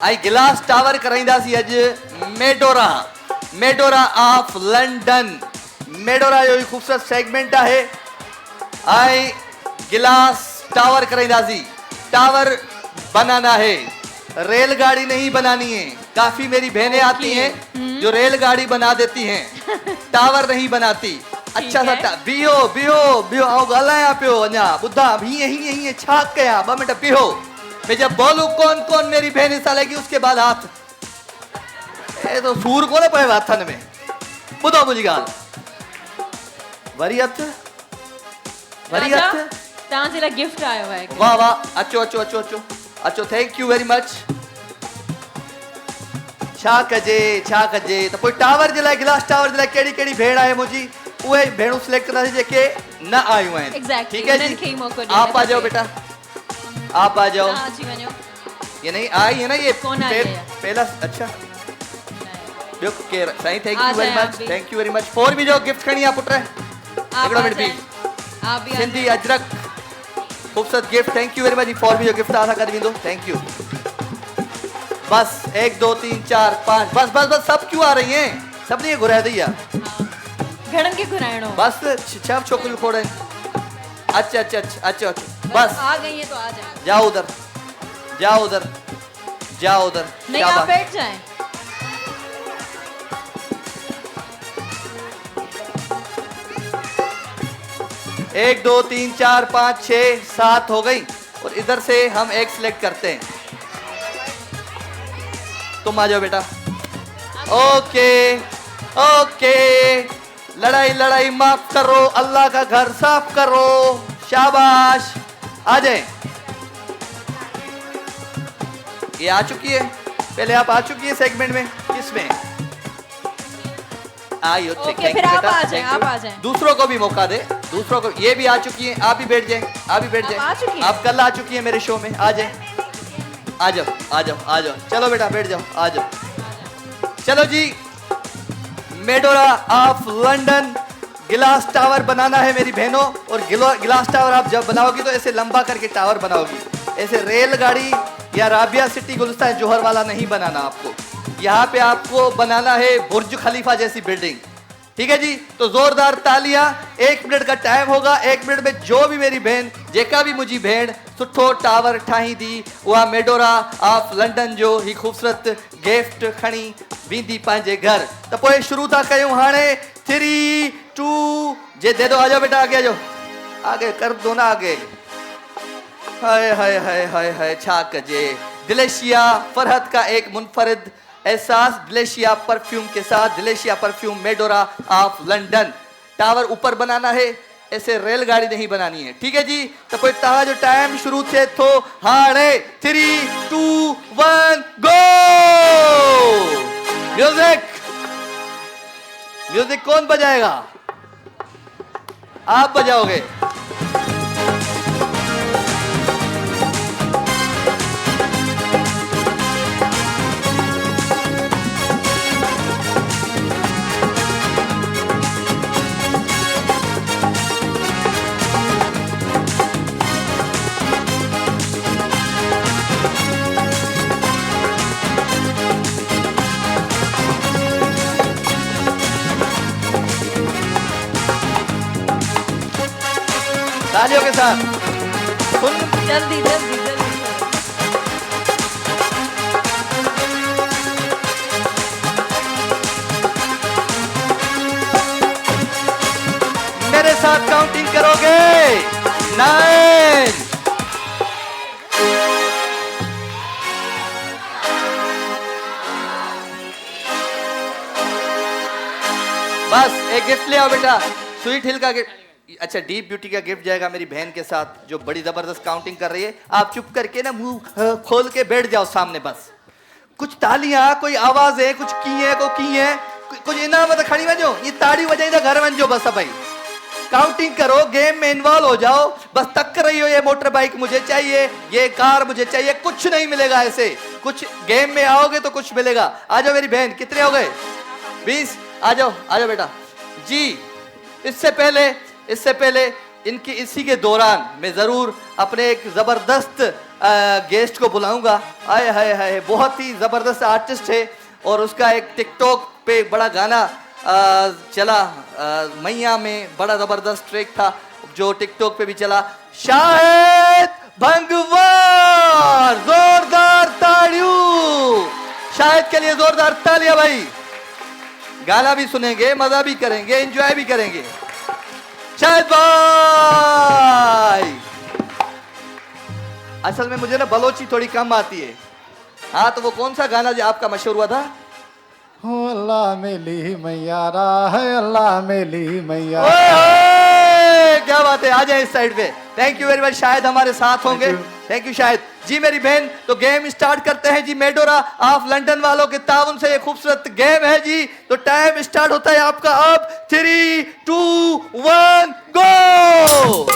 आई गिलास टावर कराईंदासीं अॼु मेडोरा of London. मेडोरा जो खूबसूरत सेगमेंट है। आई गिलास टावर कराईंदासीं। टावर बनाना है, रेलगाड़ी नहीं बनानी है। काफी मेरी बहनें आती हैं जो रेलगाड़ी बना देती हैं, टावर नहीं बनाती। अच्छा सा बिहो बिहो बिहो आओ गालाया पियो अञा बुधा हीअं हीअं हीअं छा कया 2 मिनट बिहो। मैं जब बोलूं कौन कौन मेरी बहन हिस्सा लेगी उसके बाद हाथ ए तो सूर को ने पए हथन में बुधो मुझी गाल वरी हथ तव्हांजे लाइ गिफ्ट आयो आहे। वाह वाह अचो अचो अचो अचो अचो थैंक यू वेरी मच। छा कजे तो कोई टावर जे लाइ गिलास टावर जे लाइ केड़ी केड़ी भेड़ आहे मुझी उहे भेड़ू सिलेक्ट करदासीं जेके न आयूं आहिनि। ठीक है जी, आप आ जाओ बेटा, आप आ जाओ। ये नहीं आई है ना, ये पहला अच्छा जो केर सही। Thank you very much for भी जो गिफ्ट खणी आ पुत्र एकड़ो मिनट भी सिंधी अजरक खूबसूरत gift. Thank you very much for भी जो गिफ्ट आसा कर विंदो। Thank you. बस 1 2 3 4 5 बस बस बस सब क्यों आ रही हैं? सब ने घुराए दी है घणन के घुराइणो बस 6 छोकरियों खोड़े। अच्छा अच्छा अच्छा अच्छा बस आ गई है तो आ जाए। जाओ उधर जाओ उधर जाओ उधर। नहीं आप बैठ जाएं। एक 2 3 4 5 6 7 हो गई और इधर से हम एक सिलेक्ट करते हैं। तुम आ जाओ बेटा। ओके ओके लड़ाई लड़ाई माफ करो, अल्लाह का घर साफ करो। शाबाश आ जाए। ये आ चुकी है, पहले आप आ चुकी है सेगमेंट में। किसमें आइयो? ओके फिर आप आ जाएं, आप आ जाएं। दूसरों को भी मौका दे, दूसरों को। ये भी आ चुकी है, आप भी बैठ जाएं, आप भी बैठ जाएं। आप कल आ चुकी है मेरे शो में, आ जाएं। आ जाओ आ जाओ आ जाओ। चलो बेटा बैठ जाओ, आ जाओ। चलो जी, मेडोरा ऑफ लंदन गिलास टावर बनाना है मेरी बहनों। और गिलास टावर आप जब बनाओगी तो ऐसे लंबा करके टावर बनाओगी, ऐसे रेलगाड़ी या राबिया सिटी गुलिस्तान जौहर वाला नहीं बनाना आपको। यहाँ पे आपको बनाना है बुर्ज खलीफा जैसी बिल्डिंग। ठीक है जी, तो जोरदार तालियां। 1 मिनट का टाइम होगा। 1 मिनट में जो भी मेरी बहन जेका भी मुझी भेड़ सुठो टावर ठाही दी वह मेडोरा ऑफ लंदन जो ही खूबसूरत गिफ्ट खणी वेंदी पंहिंजे घर। तो पोइ शुरू था कयूं हाणे 3 2 जे दे दो। आ जाओ बेटा, आगे आ जाओ, आगे कर दो ना आगे। हाय हाय हाय हाय हाय छा कजे। दिलेशिया फरहत का एक मुनफरिद एहसास दिलेशिया परफ्यूम के साथ। दिलेशिया परफ्यूम मेडोरा ऑफ लंदन। टावर ऊपर बनाना है, ऐसे रेलगाड़ी नहीं बनानी है। ठीक है जी, तो कोई तहा जो टाइम शुरू थे तो हाणे 3 2 1 गो। म्यूजिक म्यूजिक कौन बजाएगा? आप बजाओगे। तालियों के साथ सुन। जल्दी जल्दी जल्दी। मेरे साथ काउंटिंग करोगे? 9 बस एक गिफ्ट ले आओ बेटा, स्वीट हिल का गिफ्ट। अच्छा डीप ब्यूटी का गिफ्ट जाएगा मेरी बहन के साथ जो बड़ी जबरदस्त काउंटिंग कर रही है। आप चुप करके ना मुंह खोल के बैठ जाओ सामने। बस कुछ तालियां, कोई आवाजें, कुछ की है को की है, कुछ इनाम तो खड़ी वजो। ये ताड़ी वजाई तो घर वजो। बस भाई काउंटिंग करो, गेम में इन्वॉल्व हो जाओ। बस तक रही हो ये मोटर बाइक मुझे चाहिए, ये कार मुझे चाहिए, कुछ नहीं मिलेगा ऐसे। कुछ गेम में आओगे तो कुछ मिलेगा। आ जाओ मेरी बहन, कितने हो गए? 20। आ जाओ बेटा जी। इससे पहले इनकी इसी के दौरान मैं जरूर अपने एक जबरदस्त गेस्ट को बुलाऊंगा। आए हाय हाय, बहुत ही जबरदस्त आर्टिस्ट है और उसका एक टिकटॉक पे बड़ा गाना चला, मैया में बड़ा जबरदस्त ट्रैक था जो टिकटॉक पे भी चला। शाहिद भंगवार, जोरदार तालियों शाहिद के लिए, जोरदार तालियां भाई। गाना भी सुनेंगे, मजा भी करेंगे, एंजॉय भी करेंगे। शाहिद भाई, असल में मुझे ना बलोची थोड़ी कम आती है। हाँ, तो वो कौन सा गाना जो आपका मशहूर हुआ था? हो अल्लाह मेली मैयारा है, अल्लाह मेली मैयारा। ओए, क्या बात है, आ जाए इस साइड पे। थैंक यू वेरी मच, शायद हमारे साथ होंगे। थैंक यू शायद जी। मेरी बहन, तो गेम स्टार्ट करते हैं जी। मेडोरा ऑफ लंदन वालों के ताउन से ये खूबसूरत गेम है जी। तो टाइम स्टार्ट होता है आपका अब। 3, 2, 1 गो।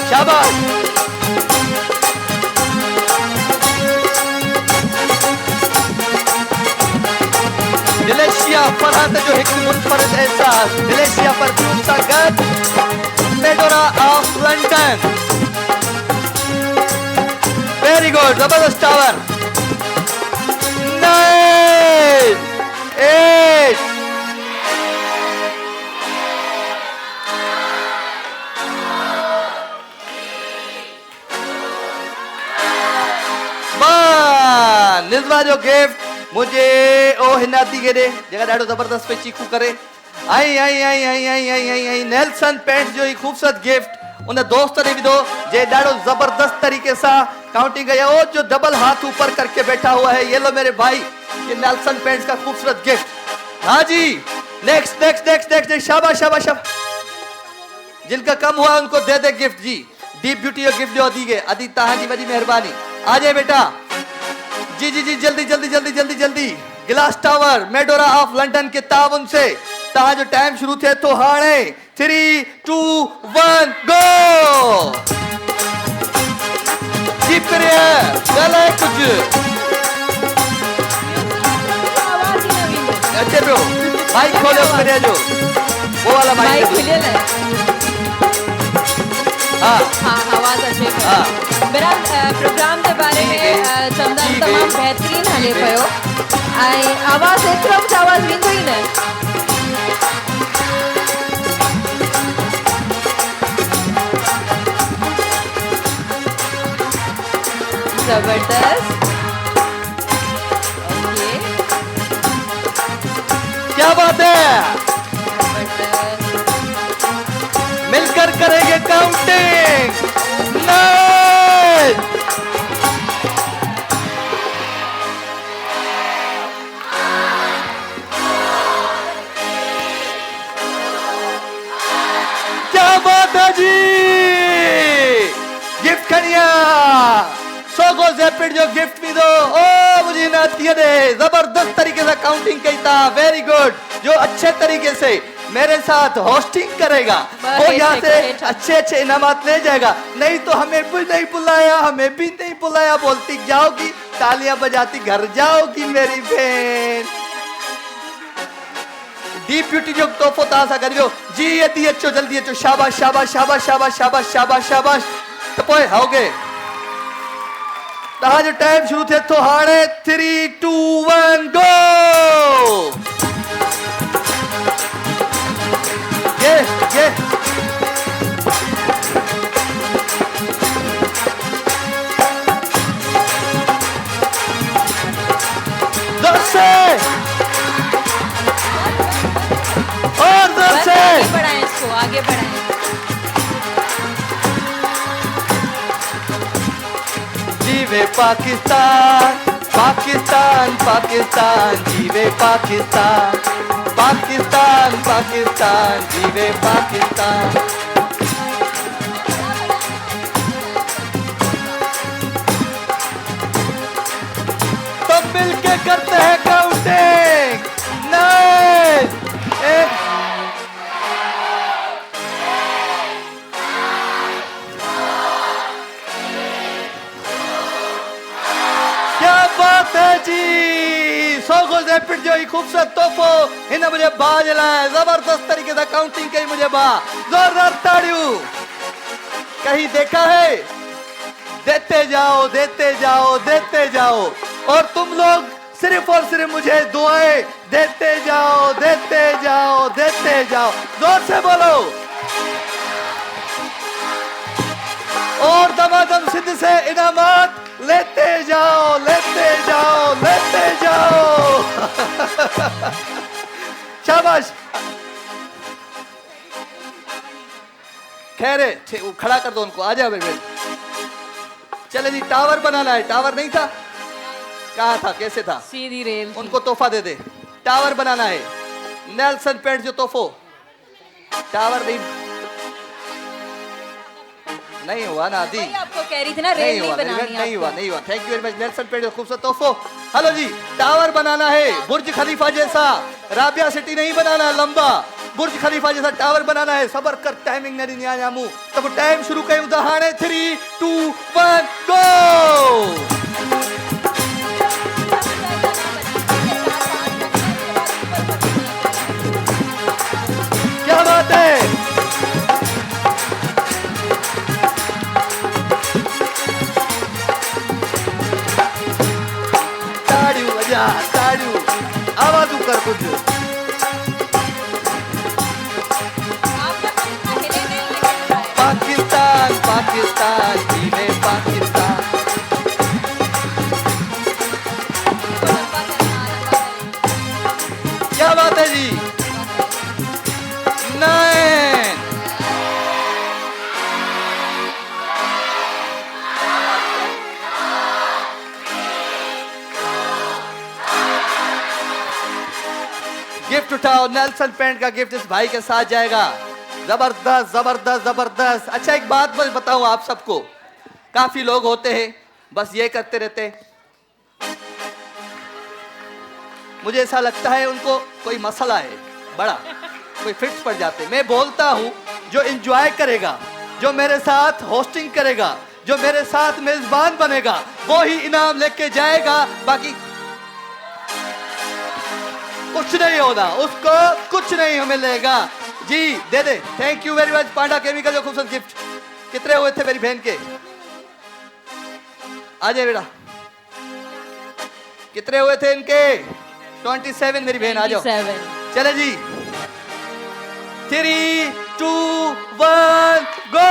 शाबाश। डिलेशिया फरहत जो एक मुनफरद एहसास, डिलेशिया परफ्यूम सा गद, मेडोरा ऑफ लंदन। वेरी गुड, जबरदस्त टावर। 9, 8, निज़वा जो गिफ्ट मुझे ओ हिनाती के दे जगह ॾाढो ज़बरदस्त पे चीकू करे। आई आई आई आई आई आई आई आई नेल्सन पेंट्स जो ही खूबसूरत गिफ्ट उन दोस्त ने भी दो जे ॾाढो ज़बरदस्त तरीके से काउंटिंग कया। ओ जो डबल हाथ ऊपर करके बैठा हुआ है, ये लो मेरे भाई, ये नेल्सन पेंट्स का खूबसूरत गिफ्ट। हाँ जी, नेक्स्ट नेक्स्ट नेक्स्ट नेक्स्ट, शाबाश शाबाश शाबाश। जिनका कम हुआ उनको दे दे गिफ्ट जी। डीप ब्यूटी जो गिफ्ट जो दी गए अदी तहां जी वॾी मेहरबानी। आ जाए बेटा जी जी जी, जल्दी जल्दी जल्दी जल्दी जल्दी। गिलास टावर मेडोरा ऑफ लंदन के ताउन से तहां जो टाइम शुरू थे तो हाणे 3, 2, 1 गो। जी करे गले कुछ आवाज ही ना वींदो। अच्छे ब्रो, माइक खोलो करे जो वो वाला माइक माइक। खुलियल है। हाँ हाँ, आवाज अच्छे है। हाँ। मेरा प्रोग्राम के बारे में चंदन तमाम बेहतरीन हले पयो। आई आवाज एकदम से आवाज वींदो ही न। जबरदस्त। ओके, क्या बात है, मिलकर करेंगे काउंटिंग। 9, क्या बात है जी, गिफ्ट खड़िया। सोगो जैपिड जो गिफ्ट भी दो। ओ मुझे ना दे, जबरदस्त तरीके से काउंटिंग कही था। वेरी गुड, जो अच्छे तरीके से मेरे साथ होस्टिंग करेगा वो यहाँ से अच्छे अच्छे इनामात ले जाएगा। नहीं तो हमें भी नहीं बुलाया, हमें भी नहीं बुलाया बोलती जाओगी, तालियां बजाती घर जाओगी मेरी बहन। डीप ब्यूटी जो तोहफो तासा करियो जी, ये दी अच्छो जल्दी अच्छो। शाबाश शाबाश शाबाश शाबाश शाबाश शाबाश शाबाश। तो पोए हो गए तहां जो टाइम शुरू थे तो हाणे 3, 2, 1 गो। ये जोर से और जोर से आगे बढ़ाएं इसको, आगे बढ़ाएं। जीवे पाकिस्तान पाकिस्तान पाकिस्तान, जीवे पाकिस्तान पाकिस्तान पाकिस्तान, जीवे पाकिस्तान। तो मिलके करते हैं काउंटिंग। 9, जी सोगो रैपिड जो ही खूबसूरत तोहफो हिन मुझे बाज लाए जबरदस्त तरीके से काउंटिंग कई मुझे बा जोरदार ताड़ियों कहीं देखा है देते जाओ देते जाओ देते जाओ और तुम लोग सिर्फ और सिर्फ मुझे दुआएं देते जाओ देते जाओ देते जाओ जोर से बोलो और दमादम सिद्ध से इनामात लेते जाओ लेते जाओ लेते जाओ शाबाश खैर है वो खड़ा कर दो उनको आ जाओ बेटे चले जी टावर बनाना है टावर नहीं था कहाँ था कैसे था सीधी रेल थी। उनको तोहफा दे दे टावर बनाना है नेल्सन पेंट जो तोहफो टावर नहीं हुआ ना दी वही आपको कह रही थी ना रेल नहीं बनानी नहीं हुआ thank you very much Nelson paint खूबसूरत तोहफो हेलो जी टावर बनाना है बुर्ज खलीफा जैसा राबिया सिटी नहीं बनाना लंबा बुर्ज खलीफा जैसा टावर बनाना है सबर कर टाइमिंग नहीं निया जामू तब टाइम शुरू कई उदाहरण 3 2 1 गो क्या बात है ताड़ू बजा ताड़ू आवाज कर कुछ पाकिस्तान पाकिस्तान जीवे पाकिस्तान क्या बात है जी नहीं गिफ्ट उठाओ नेल्सन पेंट का गिफ्ट इस भाई के साथ जाएगा जबरदस्त जबरदस्त जबरदस्त अच्छा एक बात बस बताऊं आप सबको काफी लोग होते हैं बस ये करते रहते हैं मुझे ऐसा लगता है उनको कोई मसला है बड़ा कोई फिक्स पड़ जाते हैं मैं बोलता हूं जो एंजॉय करेगा जो मेरे साथ होस्टिंग करेगा जो मेरे साथ मेजबान बनेगा वो ही इनाम लेके जाएगा बाकी कुछ नहीं होना उसको कुछ नहीं मिलेगा जी दे दे thank you very much Panda chemical जो खूबसूरत गिफ्ट कितने हुए थे मेरी बहन के आ जाए बेटा कितने हुए थे इनके 27 मेरी बहन आ जाओ चले जी 3 2 1 गो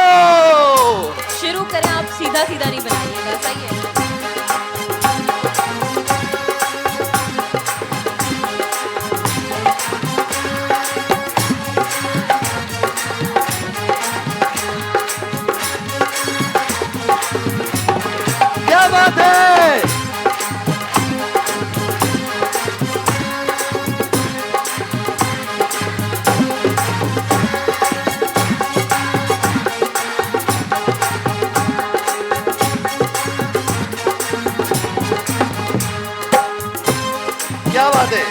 शुरू करें आप सीधा सीधा नहीं बनाइएगा सही है क्या बात है क्या बात है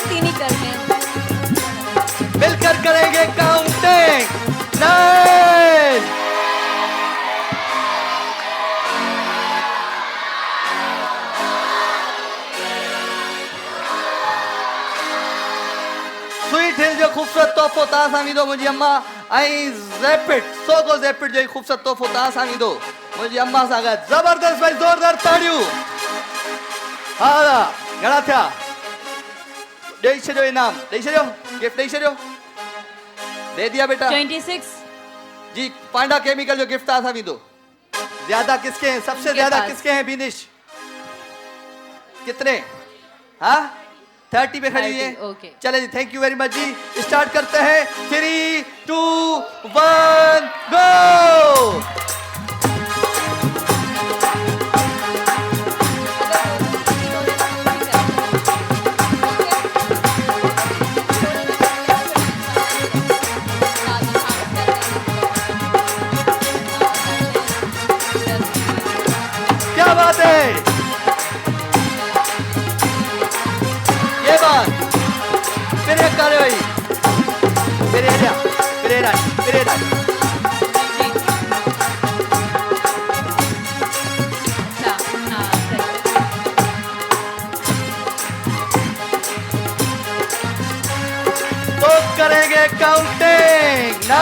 तीन ही करते हैं मिलकर करेंगे काउंटिंग 9 स्वीट हिल जो खूबसूरत तोहफो तव्हां सां वींदो मुंहिंजी अम्मा ऐं ज़ैपिड सोगो ज़ैपिड जो खूबसूरत तोहफो तव्हां सां वींदो मुंहिंजी अम्मा सां गॾु ज़बरदस्त भाई ज़ोरदार ताड़ियूं हा घणा थिया ॾेई छॾियो इनाम ॾेई छॾियो गिफ्ट ॾेई छॾियो दे दिया बेटा 26 जी पांडा केमिकल जो गिफ्ट तव्हां सां वींदो ज्यादा किसके हैं सबसे ज्यादा पास। किसके हैं बिनिश कितने हाँ 30 पे खड़ी 30, है ओके। चले जी थैंक यू वेरी मच जी स्टार्ट करते हैं 3 2 1 गो क्या बात है ये बात फिर एक कार्रवाई फिर 9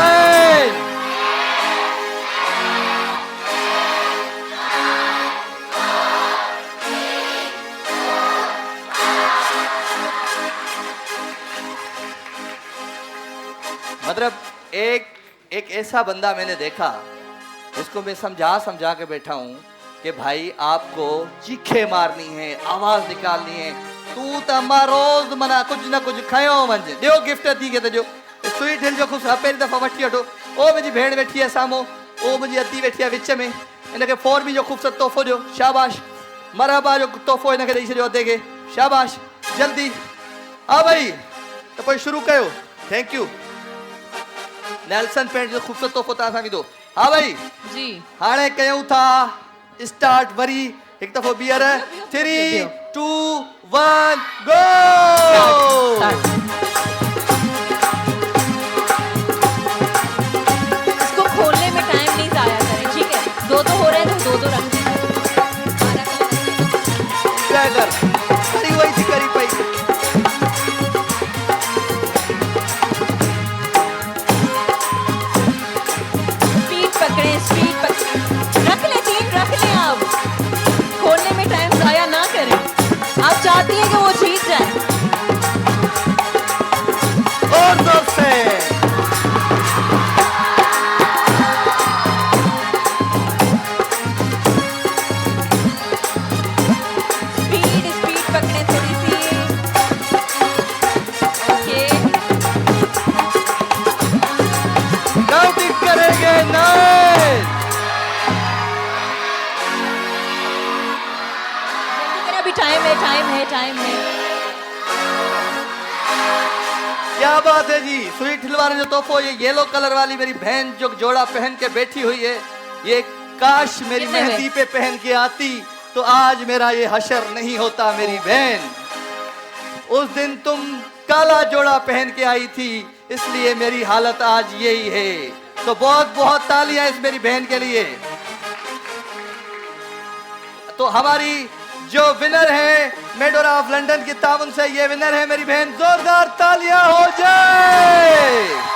मतलब एक ऐसा बंदा मैंने देखा जिसको मैं समझा समझा के बैठा हूं कि भाई आपको चीखे मारनी है, आवाज निकालनी है। तू तो रोज मना कुछ ना कुछ खायो मंजे दियो गिफ्ट थी के जो स्वीट हिल जो खुश पहिरीं दफ़ा वठी वठो। ओ मुंहिंजी भेण वेठी आहे साम्हूं, ओ मुंहिंजी अती वेठी आहे विच में, इनखे 4B जो ख़ूबसूरत तोहफ़ो ॾियो, शाबाश। मरहबा जो तोहफ़ो इनखे ॾेई छॾियो अधे खे, शाबाश। जल्दी हा भाई त पोइ शुरू कयो। Thank you. नेल्सन पेंट जो ख़ूबसूरत तोहफ़ो तव्हां सां विधो। हा भाई जी हाणे कयूं था स्टार्ट वरी हिकु दफ़ो ॿीहर 3 2 1 गो। इसको खोलने में टाइम नहीं जाया करें, ठीक है? दो हो रहे हैं तो दो रखते हैं। करी वही थी करी पई। स्पीड पकड़े, रख ले तीन, रख ले। आप खोलने में टाइम जाया ना करें। आप चाहती हैं कि वो जीत जाए। और जोर से स्पीड पकड़े थोड़ी सी। ओके काउंटिंग करेंगे। 9 अभी टाइम है। क्या बात है जी। स्वीट हिल वाले जो तोहफो ये येलो कलर वाली मेरी बहन जो जोड़ा पहन के बैठी हुई है, ये काश मेरी कितने में? मेहंदी पे पहन के आती तो आज मेरा ये हशर नहीं होता मेरी बहन। उस दिन तुम काला जोड़ा पहन के आई थी, इसलिए मेरी हालत आज यही है। तो बहुत बहुत तालियां इस मेरी बहन के लिए। तो हमारी जो विनर है मेडोरा ऑफ लंदन की ताउन से, ये विनर है मेरी बहन। जोरदार तालियां हो जाए।